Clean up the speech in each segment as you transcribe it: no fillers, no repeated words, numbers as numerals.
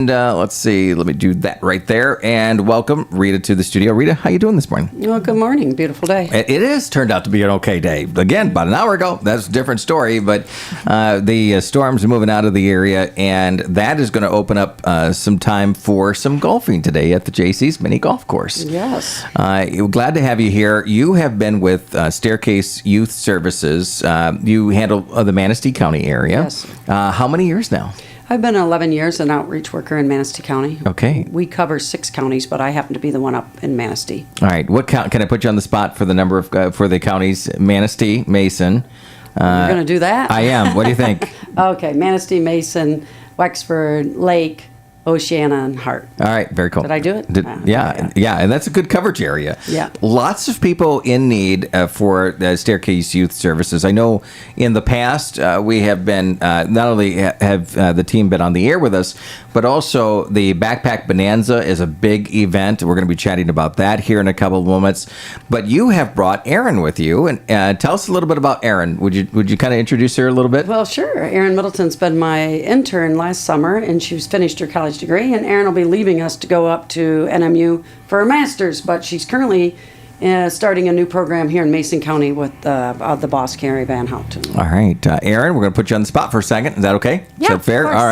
And let's see, let me do that right there. And welcome Rita to the studio. Rita, how you doing this morning? Well, good morning. Beautiful day. It is turned out to be an okay day. Again, about an hour ago, that's a different story, but the storms are moving out of the area, and that is going to open up some time for some golfing today at the JC's mini golf course. Yes. Glad to have you here. You have been with Staircase Youth Services. You handle the Manistee County area. Yes. How many years now? I've been 11 years an outreach worker in Manistee County. Okay. We cover 6 counties, but I happen to be the one up in Manistee. All right. What count? Can I put you on the spot for the number of for the counties? Manistee, Mason. You're going to do that? I am. What do you think? Okay. Manistee, Mason, Wexford, Lake, Oceana, and Hart. All right, very cool. Did I do it? Yeah, and that's a good coverage area. Yeah. Lots of people in need for Staircase Youth Services. I know in the past we have been, not only have the team been on the air with us, but also the Backpack Bonanza is a big event. We're going to be chatting about that here in a couple of moments. But you have brought Erin with you, and tell us a little bit about Erin. Would you kind of introduce her a little bit? Well, sure. Erin Middleton's been my intern last summer, and she's finished her college degree, and Erin will be leaving us to go up to NMU for her master's, but she's currently starting a new program here in Mason County with the boss, Carrie Van Houten. All right, Erin, we're going to put you on the spot for a second. Is that okay? Yeah, Is that fair? of course.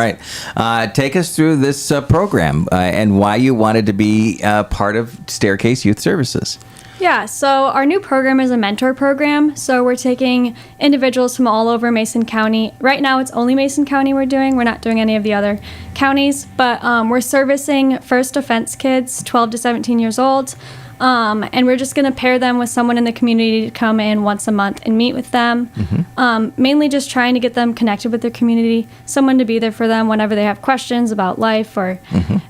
All right. Take us through this program and why you wanted to be part of Staircase Youth Services. Yeah, so our new program is a mentor program. So we're taking individuals from all over Mason County. Right now, it's only Mason County we're doing. We're not doing any of the other counties, but we're servicing first offense kids, 12 to 17 years old. And we're just going to pair them with someone in the community to come in once a month and meet with them. Mm-hmm. Mainly just trying to get them connected with their community, someone to be there for them whenever they have questions about life.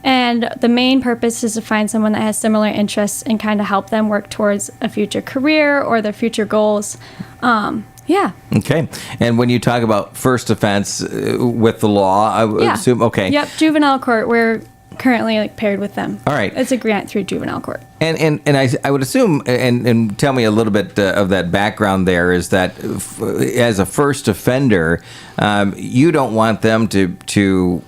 And the main purpose is to find someone that has similar interests and kind of help them work towards a future career or their future goals. Yeah. Okay. And when you talk about first offense with the law, I would assume, okay. Yep, juvenile court, we're currently paired with them. All right. It's a grant through juvenile court. And I would assume, and tell me a little bit of that background there, is that as a first offender, you don't want them to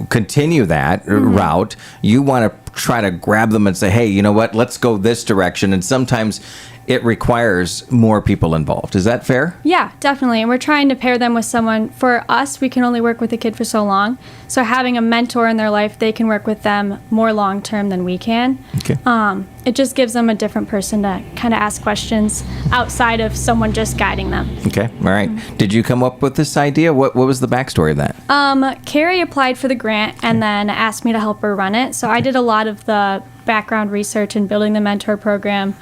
continue that route. You want to try to grab them and say, hey, you know what, let's go this direction. And sometimes it requires more people involved. Is that fair? Yeah, definitely. And we're trying to pair them with someone. For us, we can only work with a kid for so long. So having a mentor in their life, they can work with them more long term than we can. Okay. It just gives them a different person to kind of ask questions outside of someone just guiding them. Okay. All right. Did you come up with this idea? What was the backstory of that? Carrie applied for the grant and then asked me to help her run it. So I did a lot of the background research in building the mentor program,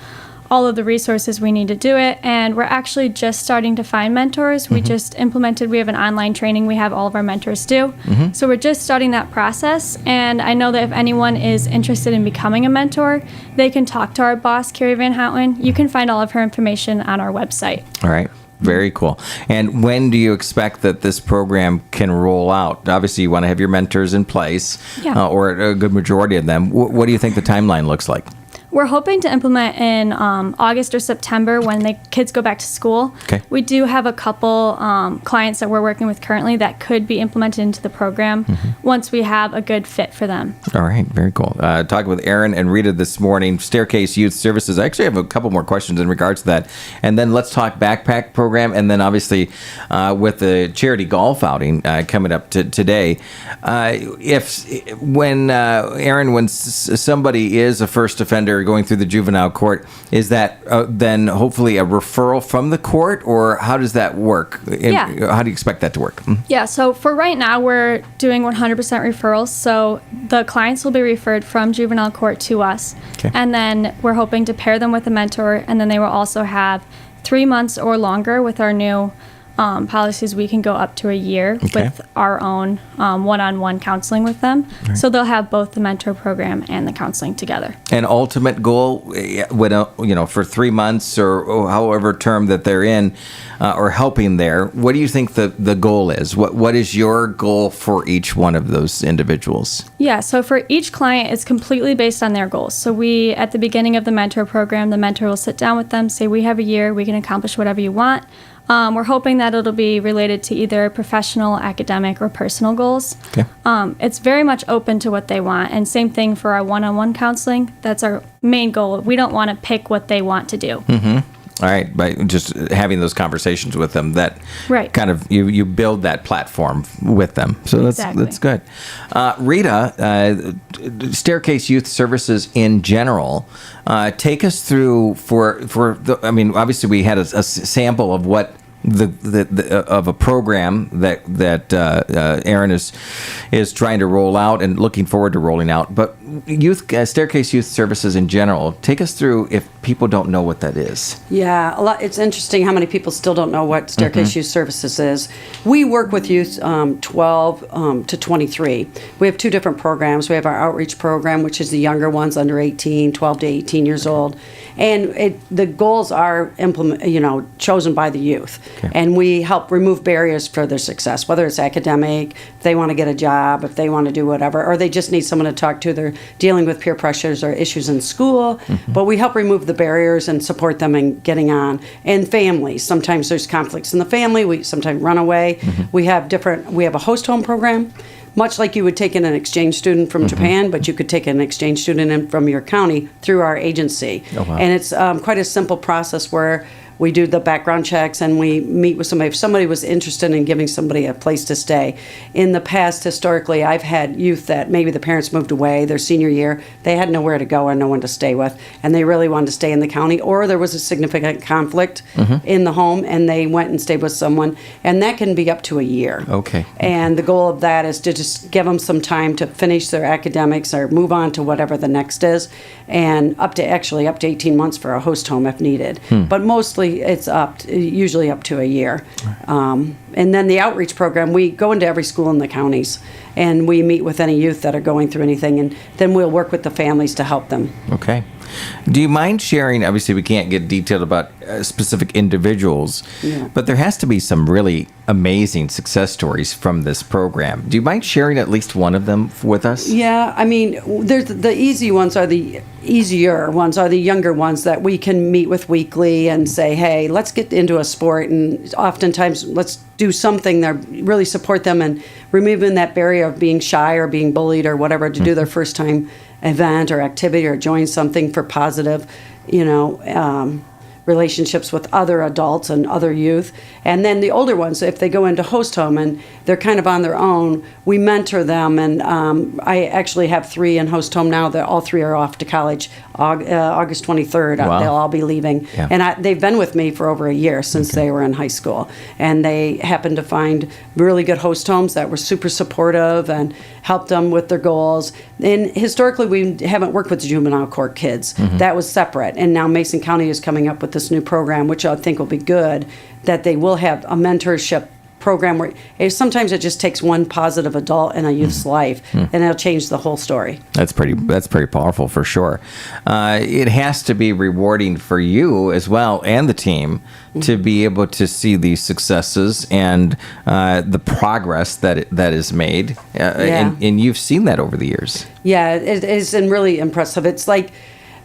all of the resources we need to do it, and we're actually just starting to find mentors. We just implemented, we have an online training we have all of our mentors do. So we're just starting that process, and I know that if anyone is interested in becoming a mentor, they can talk to our boss, Carrie Van Houten. You can find all of her information on our website. All right. Very cool. And when do you expect that this program can roll out? Obviously, you want to have your mentors in place, or a good majority of them. What do you think the timeline looks like? We're hoping to implement in August or September when the kids go back to school. Okay. We do have a couple clients that we're working with currently that could be implemented into the program once we have a good fit for them. All right. Very cool. Talking with Erin and Rita this morning, Staircase Youth Services. I actually have a couple more questions in regards to that. And then let's talk backpack program. And then obviously with the charity golf outing coming up today. When somebody is a first offender going through the juvenile court, is that then hopefully a referral from the court, or how does that work? How do you expect that to work? Yeah, so for right now, we're doing 100% referrals. So the clients will be referred from juvenile court to us. Okay. And then we're hoping to pair them with a mentor, and then they will also have 3 months or longer with our new policies. We can go up to a year with our own one-on-one counseling with them. Right. So they'll have both the mentor program and the counseling together. An ultimate goal, for 3 months or however term that they're in or helping there, what do you think the goal is? What is your goal for each one of those individuals? Yeah, so for each client, it's completely based on their goals. So at the beginning of the mentor program, the mentor will sit down with them, say, we have a year, we can accomplish whatever you want. We're hoping that it'll be related to either professional, academic, or personal goals. Okay. It's very much open to what they want. And same thing for our one-on-one counseling. That's our main goal. We don't want to pick what they want to do. All right, by just having those conversations with them, that Right. kind of you build that platform with them. So Exactly. that's good. Rita, Staircase Youth Services in general, take us through I mean, obviously we had a sample of what of a program that Erin is trying to roll out and looking forward to rolling out. But Staircase Youth Services in general, take us through if people don't know what that is. Yeah, it's interesting how many people still don't know what Staircase Youth Services is. We work with youth 12 to 23. We have two different programs. We have our outreach program, which is the younger ones under 18, 12 to 18 years old. And the goals are chosen by the youth. Okay. And we help remove barriers for their success, whether it's academic, if they want to get a job, if they want to do whatever, or they just need someone to talk to. They're dealing with peer pressures or issues in school. But we help remove the barriers and support them in getting on. And families, sometimes there's conflicts in the family. We sometimes run away. We have a host home program, much like you would take in an exchange student from Japan, but you could take an exchange student in from your county through our agency. Oh, wow. And it's quite a simple process where we do the background checks and we meet with somebody. If somebody was interested in giving somebody a place to stay. In the past, historically, I've had youth that maybe the parents moved away their senior year. They had nowhere to go or no one to stay with, and they really wanted to stay in the county, or there was a significant conflict in the home, and they went and stayed with someone, and that can be up to a year. Okay. And the goal of that is to just give them some time to finish their academics or move on to whatever the next is, and up to 18 months for a host home if needed. But mostly it's usually up to a year. And then the outreach program, we go into every school in the counties and we meet with any youth that are going through anything, and then we'll work with the families to help them. Okay. Do you mind sharing? Obviously, we can't get detailed about specific individuals, but there has to be some really amazing success stories from this program. Do you mind sharing at least one of them with us? Yeah, I mean, there's the easier ones are the younger ones that we can meet with weekly and say, hey, let's get into a sport, and oftentimes let's do something that really support them and removing that barrier of being shy or being bullied or whatever to do their first time event or activity or join something for positive, relationships with other adults and other youth. And then the older ones, if they go into host home and they're kind of on their own, we mentor them. And I actually have 3 in host home now. All 3 are off to college August 23rd. Wow. They'll all be leaving. Yeah. And they've been with me for over a year since they were in high school. And they happened to find really good host homes that were super supportive and helped them with their goals. And historically, we haven't worked with juvenile court kids. That was separate. And now Mason County is coming up with this new program, which I think will be good, that they will have a mentorship program where sometimes it just takes one positive adult in a youth's life and it'll change the whole story. That's pretty powerful for sure. It has to be rewarding for you as well and the team to be able to see these successes and the progress that is made. And you've seen that over the years. Yeah, it is really impressive. It's like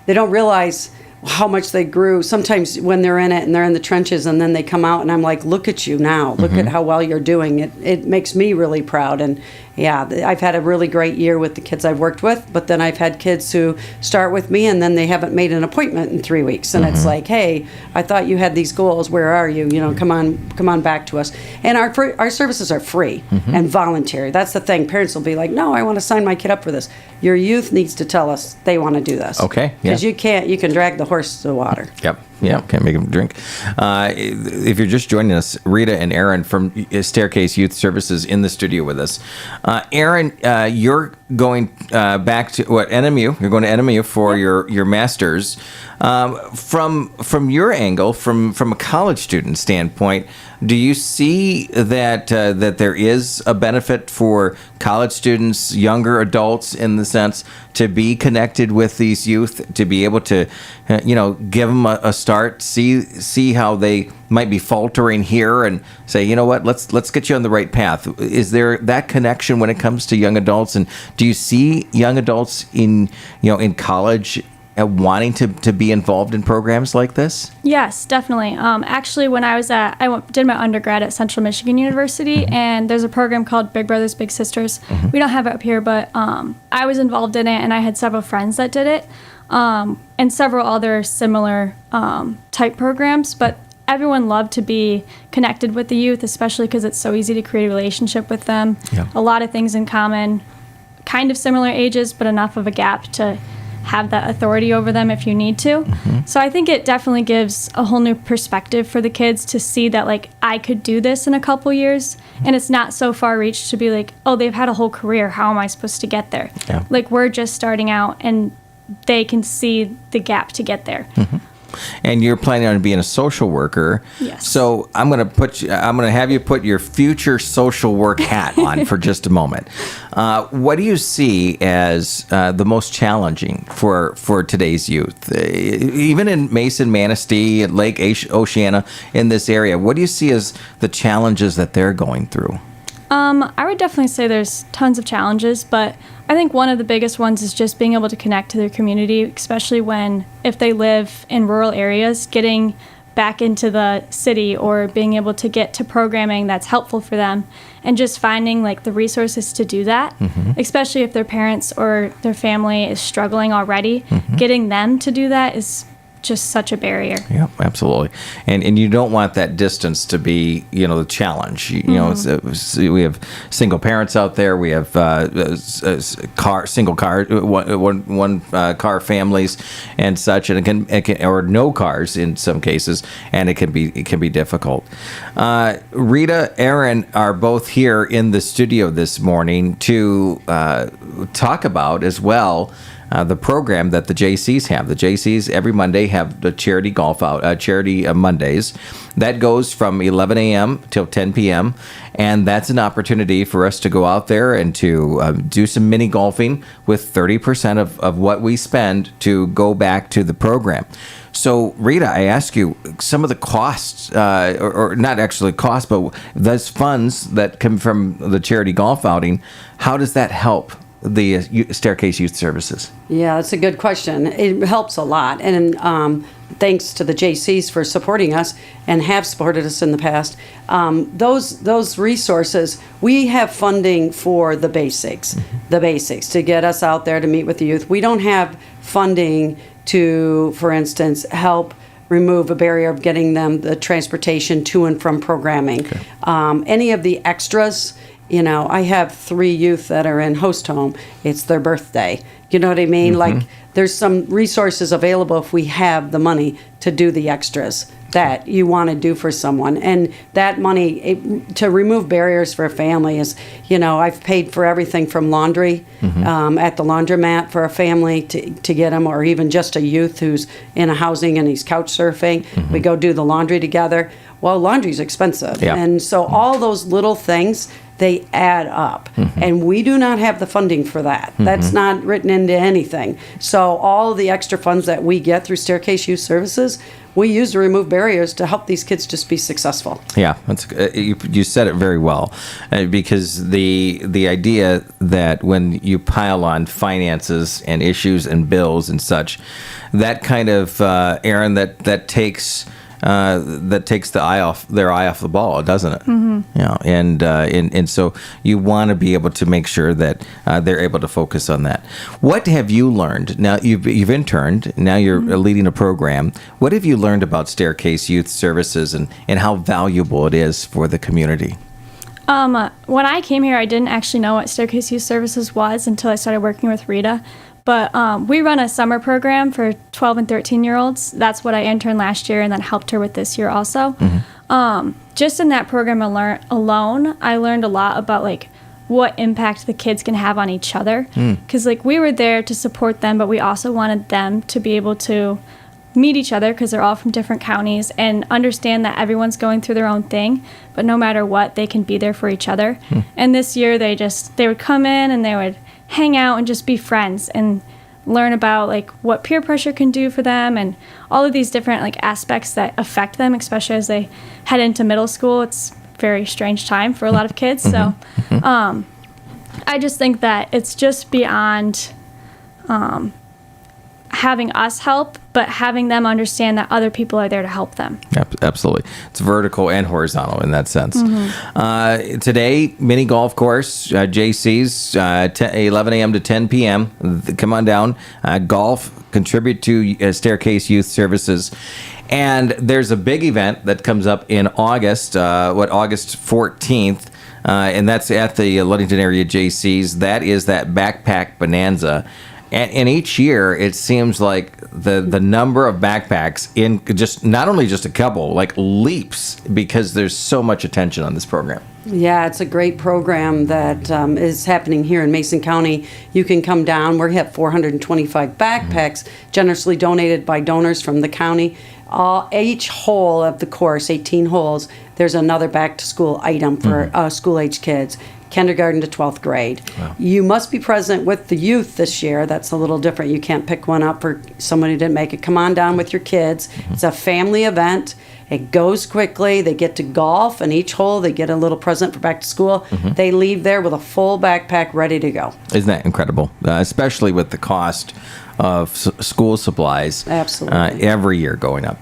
they don't realize how much they grew sometimes when they're in it and they're in the trenches, and then they come out and I'm like, look at you now, look at how well you're doing. It makes me really proud. And yeah, I've had a really great year with the kids I've worked with, but then I've had kids who start with me and then they haven't made an appointment in 3 weeks, and it's like, hey, I thought you had these goals, where are you? Come on back to us. And our services are free and voluntary. That's the thing. Parents will be like, no, I want to sign my kid up for this. Your youth needs to tell us they want to do this. Okay. Because you can drag the horse to the water. Yep. Yeah, can't make them drink. If you're just joining us, Rita and Erin from Staircase Youth Services in the studio with us. Erin, you're going back to NMU. You're going to NMU for your master's. From your angle, from a college student standpoint, do you see that there is a benefit for college students, younger adults, in the sense to be connected with these youth, to be able to, give them a start, see how they might be faltering here, and say, you know what, let's get you on the right path. Is there that connection when it comes to young adults, and do you see young adults in college wanting to be involved in programs like this? Yes, definitely. Actually, when did my undergrad at Central Michigan University, and there's a program called Big Brothers Big Sisters. We don't have it up here, but I was involved in it, and I had several friends that did it, and several other similar type programs. But everyone loved to be connected with the youth, especially because it's so easy to create a relationship with them. Yeah. A lot of things in common, kind of similar ages, but enough of a gap to have that authority over them if you need to. So I think it definitely gives a whole new perspective for the kids to see that, like, I could do this in a couple years, and it's not so far reached to be like, oh, they've had a whole career, how am I supposed to get there? Yeah. Like, we're just starting out, and they can see the gap to get there. And you're planning on being a social worker. Yes. So I'm going to have you put your future social work hat on for just a moment. What do you see as the most challenging for today's youth, even in Mason, Manistee, Lake Oceana, in this area? What do you see as the challenges that they're going through? I would definitely say there's tons of challenges, but I think one of the biggest ones is just being able to connect to their community, especially if they live in rural areas, getting back into the city or being able to get to programming that's helpful for them, and just finding like the resources to do that, especially if their parents or their family is struggling already. Getting them to do that is just such a barrier. Yeah, absolutely. And you don't want that distance to be, the challenge. You know, we have single parents out there. We have single car, one car families and such, and it can or no cars in some cases, and it can be difficult. Rita, Erin are both here in the studio this morning to talk about as well the program that the JCs have. The JCs every Monday have the charity golf out, charity Mondays. That goes from 11 a.m. till 10 p.m. And that's an opportunity for us to go out there and to do some mini golfing with 30% of what we spend to go back to the program. So, Rita, I ask you, some of the costs, or not actually costs, but those funds that come from the charity golf outing, how does that help the Staircase Youth Services? Yeah, that's a good question. It helps a lot. And thanks to the JCs for supporting us and have supported us in the past. Those resources, we have funding for the basics to get us out there to meet with the youth. We don't have funding to, for instance, help remove a barrier of getting them the transportation to and from programming. Okay. Any of the extras, I have 3 youth that are in host home. It's their birthday. You know what I mean? Like, there's some resources available if we have the money to do the extras that you want to do for someone. And that money, to remove barriers for a family is, I've paid for everything from laundry at the laundromat for a family to get them, or even just a youth who's in a housing and he's couch surfing. We go do the laundry together. Well, laundry's expensive. Yeah. And so all those little things, they add up. And we do not have the funding for that. That's not written into anything. So all the extra funds that we get through Staircase Youth Services, we use to remove barriers to help these kids just be successful. Yeah, that's, you said it very well, because the idea that when you pile on finances and issues and bills and such, that kind of, Erin, that takes their eye off the ball, doesn't it? And so you want to be able to make sure that they're able to focus on that. What have you learned? Now you've interned. Now you're leading a program. What have you learned about Staircase Youth Services and how valuable it is for the community? When I came here, I didn't actually know what Staircase Youth Services was until I started working with Rita. But we run a summer program for 12 and 13-year-olds. That's what I interned last year and then helped her with this year also. Just in that program alone, I learned a lot about like what impact the kids can have on each other. Because we were there to support them, but we also wanted them to be able to meet each other because they're all from different counties and understand that everyone's going through their own thing, but no matter what, they can be there for each other. And this year they would come in and they would hang out and just be friends and learn about like what peer pressure can do for them and all of these different like aspects that affect them, especially as they head into middle school. It's a very strange time for a lot of kids. So I just think that it's just beyond having us help, but having them understand that other people are there to help them. Absolutely. It's vertical and horizontal in that sense. Today, mini golf course, JC's, 11 a.m. to 10 p.m. Come on down. Golf, contribute to Staircase Youth Services. And there's a big event that comes up in August, August 14th. And that's at the Ludington area JC's. That is that backpack bonanza. And each year, it seems like the number of backpacks in just not only just a couple, like leaps, because there's so much attention on this program. Yeah, it's a great program that is happening here in Mason County. You can come down. We have 425 backpacks generously donated by donors from the county. Each hole of the course, 18 holes, there's another back-to-school item for school-age kids. Kindergarten to 12th grade. Wow. You must be present with the youth this year. That's a little different. You can't pick one up for somebody who didn't make it. Come on down with your kids. It's a family event. It goes quickly. They get to golf, and each hole they get a little present for back to school. They leave there with a full backpack ready to go. Isn't that incredible? Especially with the cost of school supplies. Absolutely. Every year going up.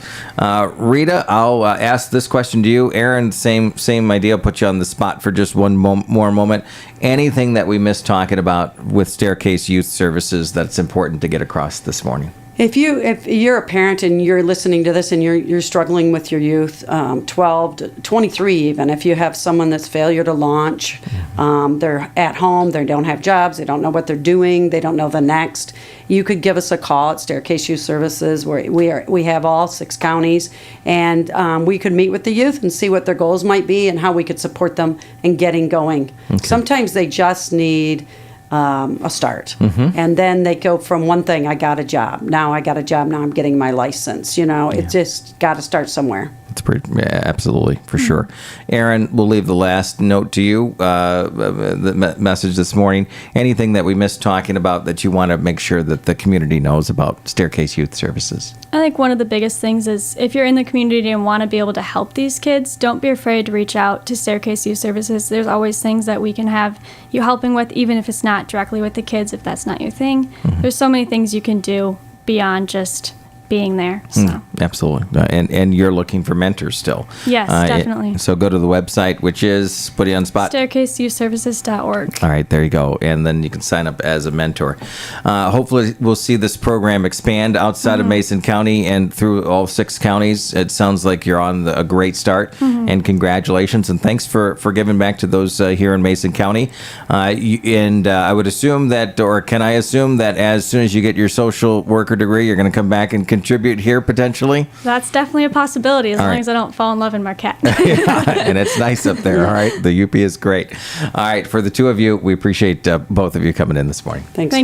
Rita, I'll ask this question to you. Erin, same idea. Put you on the spot for just one more moment. Anything that we missed talking about with Staircase Youth Services that's important to get across this morning? If you're a parent and you're listening to this and you're struggling with your youth, 12 to 23 even, if you have someone that's failure to launch, they're at home, they don't have jobs, they don't know what they're doing, they don't know the next, you could give us a call at Staircase Youth Services. We have all 6 counties, and we could meet with the youth and see what their goals might be and how we could support them in getting going. Okay. Sometimes they just need a start, and then they go from one thing, I got a job, now I'm getting my license. It just got to start somewhere. It's absolutely, for sure. Erin, we'll leave the last note to you, the message this morning. Anything that we missed talking about that you want to make sure that the community knows about Staircase Youth Services? I think one of the biggest things is if you're in the community and want to be able to help these kids, don't be afraid to reach out to Staircase Youth Services. There's always things that we can have you helping with, even if it's not directly with the kids, if that's not your thing. There's so many things you can do beyond just being there. So. Absolutely. And you're looking for mentors still. Yes, definitely. So go to the website, which is, put you on the spot, staircaseyouthservices.org. All right, there you go. And then you can sign up as a mentor. Hopefully we'll see this program expand outside of Mason County and through all 6 counties. It sounds like you're on a great start, and congratulations. And thanks for giving back to those here in Mason County. I would assume that, or can I assume that as soon as you get your social worker degree, you're going to come back and contribute here potentially? That's definitely a possibility as long as I don't fall in love in Marquette. And it's nice up there. All right. The UP is great. All right. For the two of you, we appreciate both of you coming in this morning. Thanks.